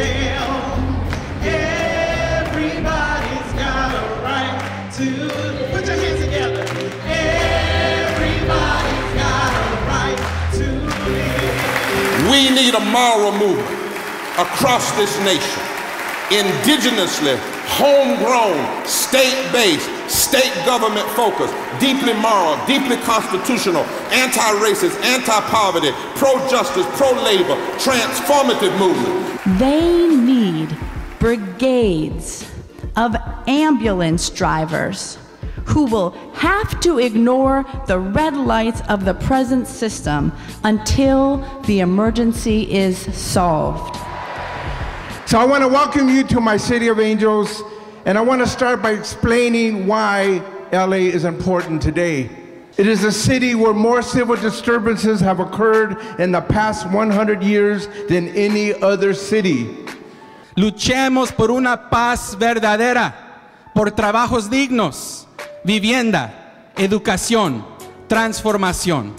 shell. Everybody's got a right to, put your hands together. Everybody's got a right to live. We need a moral movement across this nation, indigenously, homegrown, state-based, state government focused, deeply moral, deeply constitutional, anti-racist, anti-poverty, pro-justice, pro-labor, transformative movement. They need brigades of ambulance drivers who will have to ignore the red lights of the present system until the emergency is solved. So I want to welcome you to my City of Angels, and I want to start by explaining why LA is important today. It is a city where more civil disturbances have occurred in the past 100 years than any other city. Luchemos por una paz verdadera, por trabajos dignos, vivienda, educación, transformación.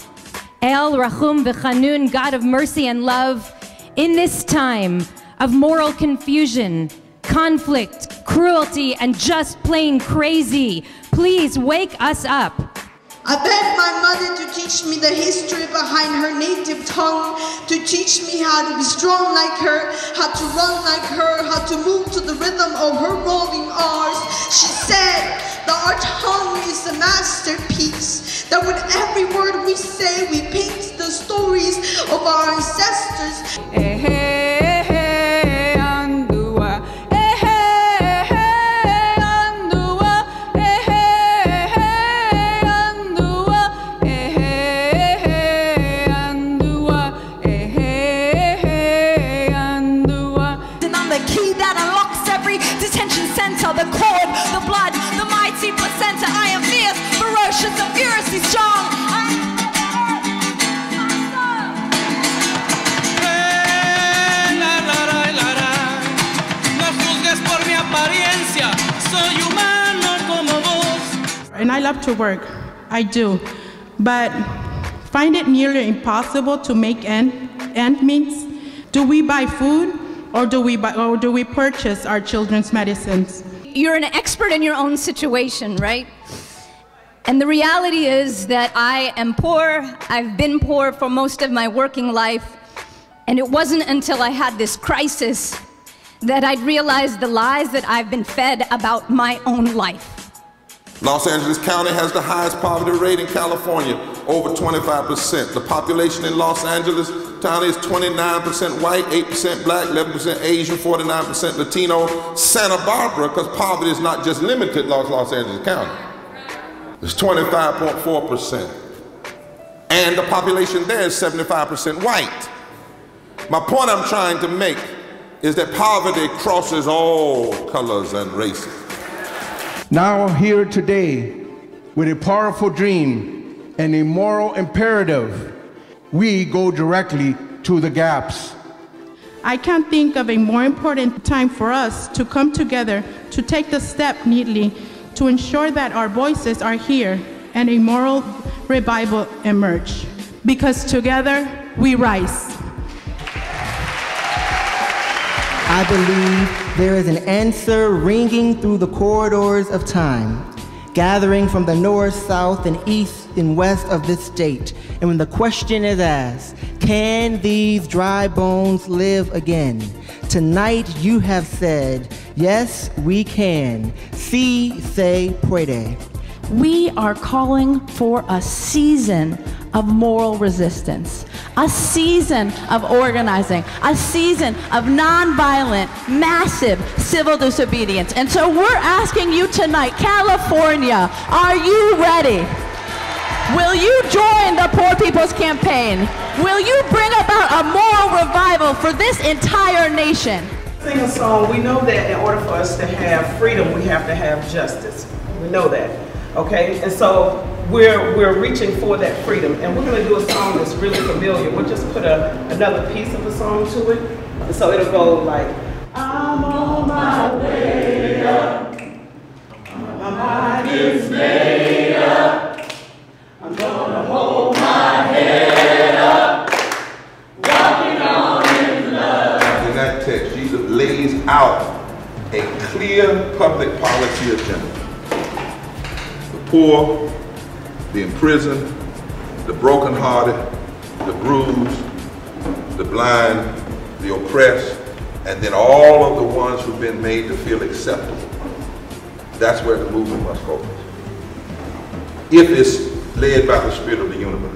El Rahum V'Chanun, God of mercy and love, in this time of moral confusion, conflict, cruelty, and just plain crazy, please wake us up. I begged my mother to teach me the history behind her native tongue, to teach me how to be strong like her, how to run like her, how to move to the rhythm of her rolling R's. She said that our tongue is a masterpiece, that with every word we say, we paint the stories of our ancestors. The cord, the blood, the mighty placenta. I am fierce, ferocious, and furiously strong. And I love to work, I do, but find it nearly impossible to make end meets. Do we buy food, or do we purchase our children's medicines? You're an expert in your own situation, right? And the reality is that I am poor. I've been poor for most of my working life. And it wasn't until I had this crisis that I'd realized the lies that I've been fed about my own life. Los Angeles County has the highest poverty rate in California, over 25%. The population in Los Angeles County is 29% white, 8% black, 11% Asian, 49% Latino. Santa Barbara, because poverty is not just limited to Los Angeles County, it's 25.4%. And the population there is 75% white. My point I'm trying to make is that poverty crosses all colors and races. Now here today, with a powerful dream and a moral imperative, we go directly to the gaps. I can't think of a more important time for us to come together to take the step neatly to ensure that our voices are here and a moral revival emerge. Because together we rise. I believe there is an answer ringing through the corridors of time, gathering from the north, south, and east and west of this state. And when the question is asked, can these dry bones live again? Tonight you have said, yes, we can. Sí se puede. We are calling for a season of moral resistance, a season of organizing, a season of nonviolent, massive civil disobedience. And so we're asking you tonight, California, are you ready? Will you join the Poor People's Campaign? Will you bring about a moral revival for this entire nation? Sing a song. We know that in order for us to have freedom, we have to have justice. We know that. Okay, and so we're reaching for that freedom, and we're going to do a song that's really familiar. We'll just put another piece of the song to it, and so it'll go like, I'm on my way up, my mind is made up, I'm gonna hold my head up, walking on in love. In that text, Jesus clear public policy agenda. The poor, the imprisoned, the brokenhearted, the bruised, the blind, the oppressed, and then all of the ones who've been made to feel acceptable. That's where the movement must focus. If it's led by the Spirit of the universe.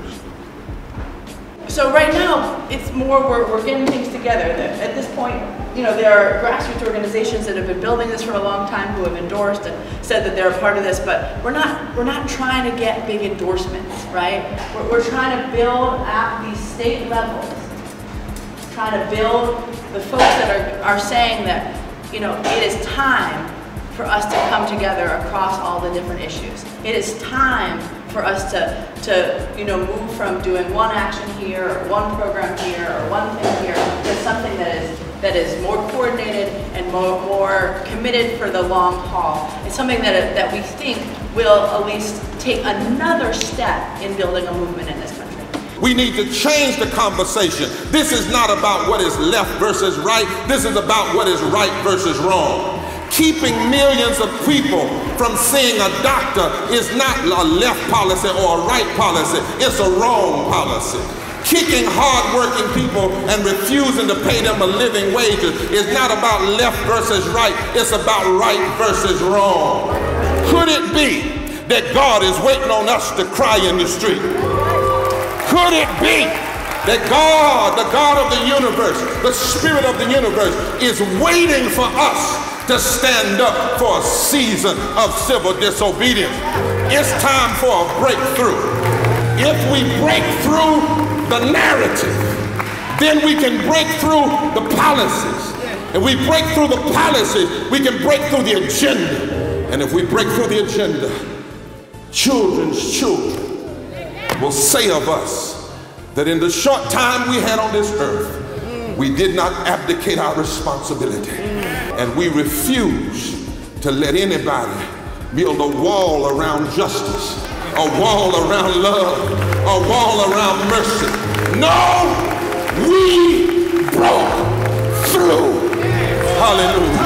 So right now, it's more we're getting things together. At this point, you know, there are grassroots organizations that have been building this for a long time who have endorsed and said that they're a part of this, but we're not trying to get big endorsements, right? We're trying to build at these state levels, trying to build the folks that are saying that, you know, it is time for us to come together across all the different issues. It is time for us to you know, move from doing one action here, or one program here, or one thing here, to something that is more coordinated and more committed for the long haul. It's something that we think will at least take another step in building a movement in this country. We need to change the conversation. This is not about what is left versus right. This is about what is right versus wrong. Keeping millions of people from seeing a doctor is not a left policy or a right policy. It's a wrong policy. Kicking hard-working people and refusing to pay them a living wage is not about left versus right. It's about right versus wrong. Could it be that God is waiting on us to cry in the street? Could it be that God, the God of the universe, the Spirit of the universe, is waiting for us to stand up for a season of civil disobedience? It's time for a breakthrough. If we break through the narrative, then we can break through the policies. If we break through the policies, we can break through the agenda. And if we break through the agenda, children's children will say of us that in the short time we had on this earth, we did not abdicate our responsibility. And we refuse to let anybody build a wall around justice, a wall around love, a wall around mercy. No, we broke through. Hallelujah.